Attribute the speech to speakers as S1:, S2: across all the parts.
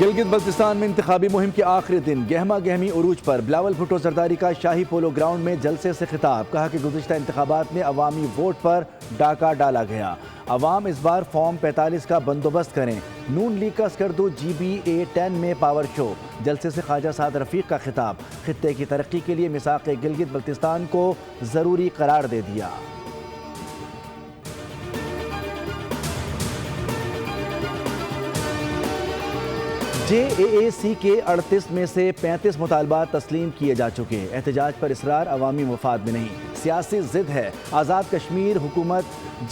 S1: گلگت بلتستان میں انتخابی مہم کے آخری دن گہما گہمی عروج پر بلاول بھٹو زرداری کا شاہی پولو گراؤنڈ میں جلسے سے خطاب. کہا کہ گزشتہ انتخابات میں عوامی ووٹ پر ڈاکہ ڈالا گیا. عوام اس بار فارم 45 کا بندوبست کریں. نون لیگ کا اسکردو GBA 10 میں پاور شو. جلسے سے خواجہ سعد رفیق کا خطاب. خطے کی ترقی کے لیے میثاق گلگت بلتستان کو ضروری قرار دے دیا. JAAC کے 38 میں سے 35 مطالبات تسلیم کیے جا چکے. احتجاج پر اصرار عوامی مفاد میں نہیں، سیاسی ضد ہے. آزاد کشمیر حکومت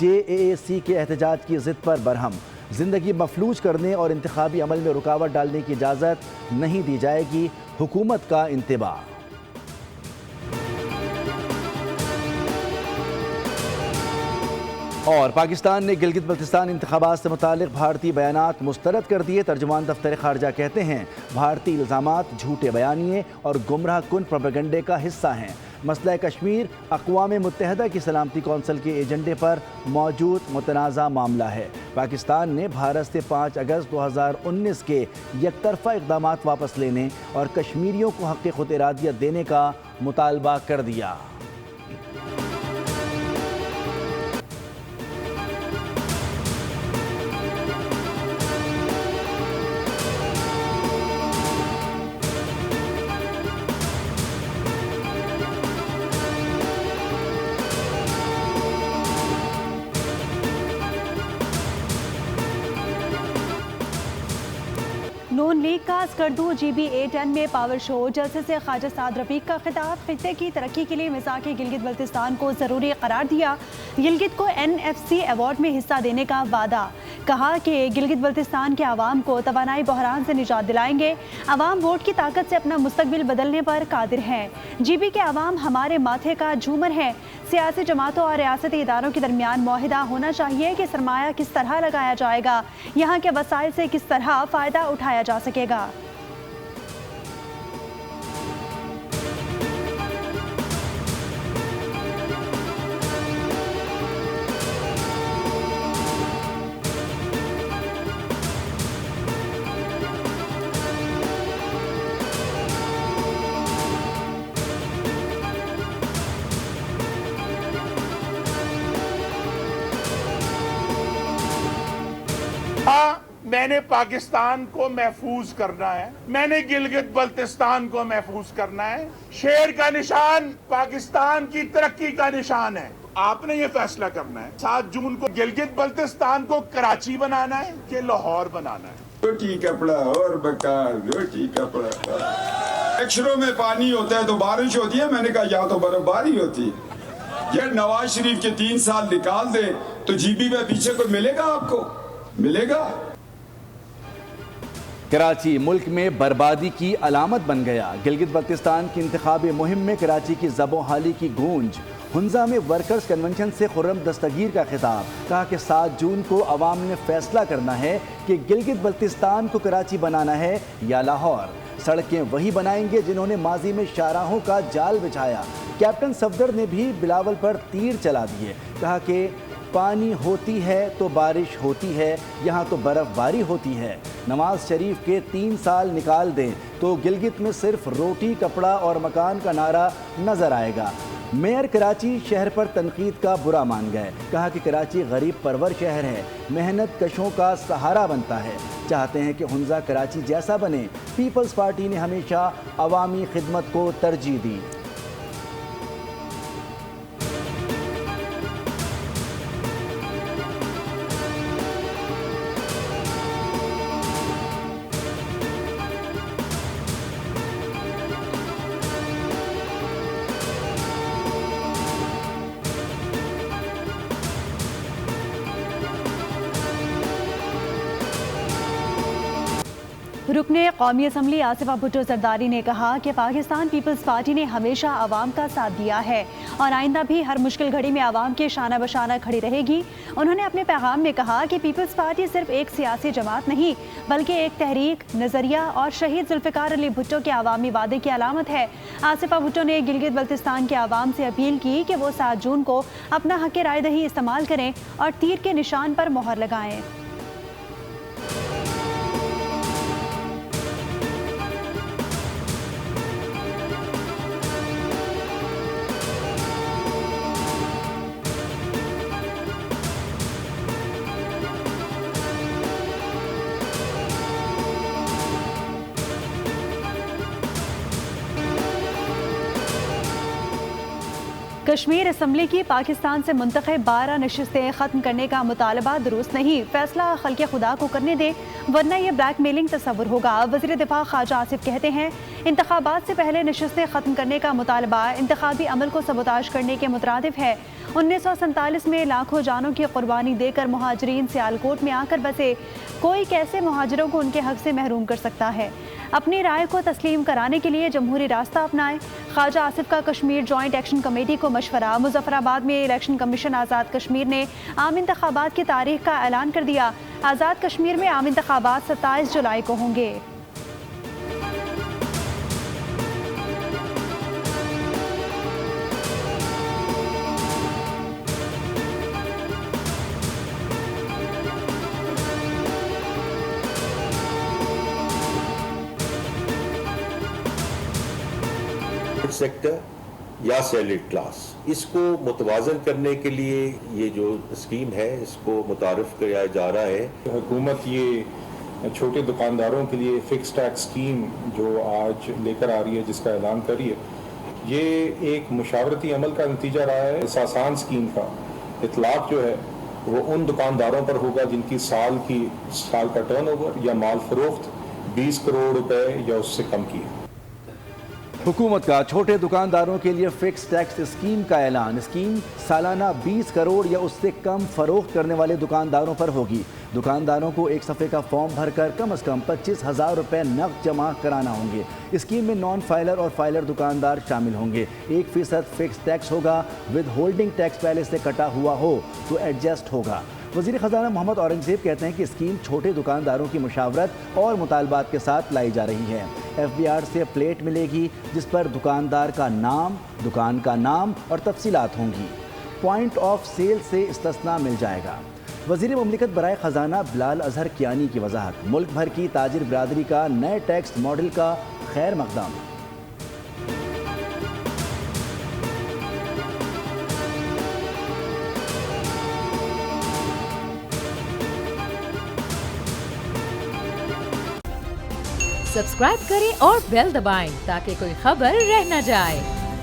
S1: JAAC کے احتجاج کی ضد پر برہم. زندگی مفلوج کرنے اور انتخابی عمل میں رکاوٹ ڈالنے کی اجازت نہیں دی جائے گی، حکومت کا انتباہ. اور پاکستان نے گلگت بلتستان انتخابات سے متعلق بھارتی بیانات مسترد کر دیے. ترجمان دفتر خارجہ کہتے ہیں بھارتی الزامات جھوٹے بیانیے اور گمراہ کن پروپیگنڈے کا حصہ ہیں. مسئلہ کشمیر اقوام متحدہ کی سلامتی کونسل کے ایجنڈے پر موجود متنازع معاملہ ہے. پاکستان نے بھارت سے 5 اگست 2019 کے یک طرفہ اقدامات واپس لینے اور کشمیریوں کو حق خود ارادیت دینے کا مطالبہ کر دیا.
S2: نون لیگ کا اسکردو GBA 10 میں پاور شو. جلسے سے خواجہ سعد رفیق کا خطاب. خطے کی ترقی کے لیے میثاق گلگت بلتستان کو ضروری قرار دیا. گلگت کو NFC ایوارڈ میں حصہ دینے کا وعدہ. کہا کہ گلگت بلتستان کے عوام کو توانائی بحران سے نجات دلائیں گے. عوام ووٹ کی طاقت سے اپنا مستقبل بدلنے پر قادر ہیں. GB کے عوام ہمارے ماتھے کا جھومر ہے. سیاسی جماعتوں اور ریاستی اداروں کے درمیان معاہدہ ہونا چاہیے کہ سرمایہ کس طرح لگایا جائے گا، یہاں کے وسائل سے کس طرح فائدہ اٹھایا جا سکے گا.
S3: میں نے پاکستان کو محفوظ کرنا ہے، میں نے گلگت بلتستان کو محفوظ کرنا ہے. شیر کا نشان پاکستان کی ترقی کا نشان ہے. آپ نے یہ فیصلہ کرنا ہے 7 جون کو گلگت بلتستان کو کراچی بنانا ہے کہ لاہور بنانا ہے.
S4: روٹی کپڑا اور بکار روٹی کپڑا. اکشروں میں پانی ہوتا ہے تو بارش ہوتی ہے. میں نے کہا یا تو برف باری ہوتی ہے. یہ نواز شریف کے 3 سال نکال دے تو GB میں پیچھے کوئی ملے گا؟ آپ کو ملے گا؟
S1: کراچی ملک میں بربادی کی علامت بن گیا. گلگت بلتستان کی انتخابی مہم میں کراچی کی زب و حالی کی گونج. ہنزا میں ورکرز کنونشن سے خرم دستگیر کا خطاب. کہا کہ 7 جون کو عوام نے فیصلہ کرنا ہے کہ گلگت بلتستان کو کراچی بنانا ہے یا لاہور. سڑکیں وہی بنائیں گے جنہوں نے ماضی میں شاہراہوں کا جال بچھایا. کیپٹن صفدر نے بھی بلاول پر تیر چلا دیے. کہا کہ پانی ہوتی ہے تو بارش ہوتی ہے، یہاں تو برف باری ہوتی ہے. نواز شریف کے 3 سال نکال دیں تو گلگت میں صرف روٹی کپڑا اور مکان کا نعرہ نظر آئے گا. میئر کراچی شہر پر تنقید کا برا مان گئے. کہا کہ کراچی غریب پرور شہر ہے، محنت کشوں کا سہارا بنتا ہے. چاہتے ہیں کہ ہنزا کراچی جیسا بنے. پیپلز پارٹی نے ہمیشہ عوامی خدمت کو ترجیح دی.
S2: رکن قومی اسمبلی آصفہ بھٹو زرداری نے کہا کہ پاکستان پیپلز پارٹی نے ہمیشہ عوام کا ساتھ دیا ہے اور آئندہ بھی ہر مشکل گھڑی میں عوام کے شانہ بشانہ کھڑی رہے گی. انہوں نے اپنے پیغام میں کہا کہ پیپلز پارٹی صرف ایک سیاسی جماعت نہیں بلکہ ایک تحریک، نظریہ اور شہید ذوالفقار علی بھٹو کے عوامی وعدے کی علامت ہے. آصفہ بھٹو نے گلگت بلتستان کے عوام سے اپیل کی کہ وہ 7 جون کو اپنا حق رائے دہی استعمال کریں اور تیر کے نشان پر مہر لگائیں. کشمیر اسمبلی کی پاکستان سے منتخب 12 نشستیں ختم کرنے کا مطالبہ درست نہیں، فیصلہ خلق خدا کو کرنے دیں ورنہ یہ بلیک میلنگ تصور ہوگا۔ وزیر دفاع خواجہ آصف کہتے ہیں انتخابات سے پہلے نشستیں ختم کرنے کا مطالبہ انتخابی عمل کو سبوتاژ کرنے کے مترادف ہے۔ 1947 میں لاکھوں جانوں کی قربانی دے کر مہاجرین سیالکوٹ میں آ کر بسے، کوئی کیسے مہاجروں کو ان کے حق سے محروم کر سکتا ہے؟ اپنی رائے کو تسلیم کرانے کے لیے جمہوری راستہ اپنائیں۔ خواجہ آصف کا کشمیر جوائنٹ ایکشن کمیٹی کو مشورہ۔ مظفر آباد میں الیکشن کمیشن آزاد کشمیر نے عام انتخابات کی تاریخ کا اعلان کر دیا۔ آزاد کشمیر میں عام انتخابات 27 جولائی کو ہوں گے۔
S5: سیکٹر یا سیلڈ کلاس، اس کو متوازن کرنے کے لیے یہ جو اسکیم ہے اس کو متعارف کرایا جا رہا ہے۔
S6: حکومت یہ چھوٹے دکانداروں کے لیے فکس ٹیکس اسکیم جو آج لے کر آ رہی ہے، جس کا اعلان کر رہی ہے، یہ ایک مشاورتی عمل کا نتیجہ رہا ہے۔ اس آسان اسکیم کا اطلاق جو ہے وہ ان دکانداروں پر ہوگا جن کی سال کا ٹرن اوور یا مال فروخت 20 کروڑ روپے یا اس سے کم کی ہے۔
S1: حکومت کا چھوٹے دکانداروں کے لیے فکس ٹیکس اسکیم کا اعلان۔ اسکیم سالانہ 20 کروڑ یا اس سے کم فروخت کرنے والے دکانداروں پر ہوگی۔ دکانداروں کو ایک صفحے کا فارم بھر کر کم از کم 25,000 روپے نقد جمع کرانا ہوں گے۔ اسکیم میں نان فائلر اور فائلر دکاندار شامل ہوں گے۔ 1% فکس ٹیکس ہوگا، ود ہولڈنگ ٹیکس پہلے سے کٹا ہوا ہو تو ایڈجسٹ ہوگا۔ وزیر خزانہ محمد اورنگزیب کہتے ہیں کہ اسکیم چھوٹے دکانداروں کی مشاورت اور مطالبات کے ساتھ لائی جا رہی ہے۔ FBR سے پلیٹ ملے گی جس پر دکاندار کا نام، دکان کا نام اور تفصیلات ہوں گی۔ پوائنٹ آف سیل سے استثناء مل جائے گا۔ وزیر مملکت برائے خزانہ بلال اظہر کیانی کی وضاحت۔ ملک بھر کی تاجر برادری کا نئے ٹیکس ماڈل کا خیر مقدم۔
S7: سبسکرائب کریں اور بیل دبائیں تاکہ کوئی خبر رہ نہ جائے۔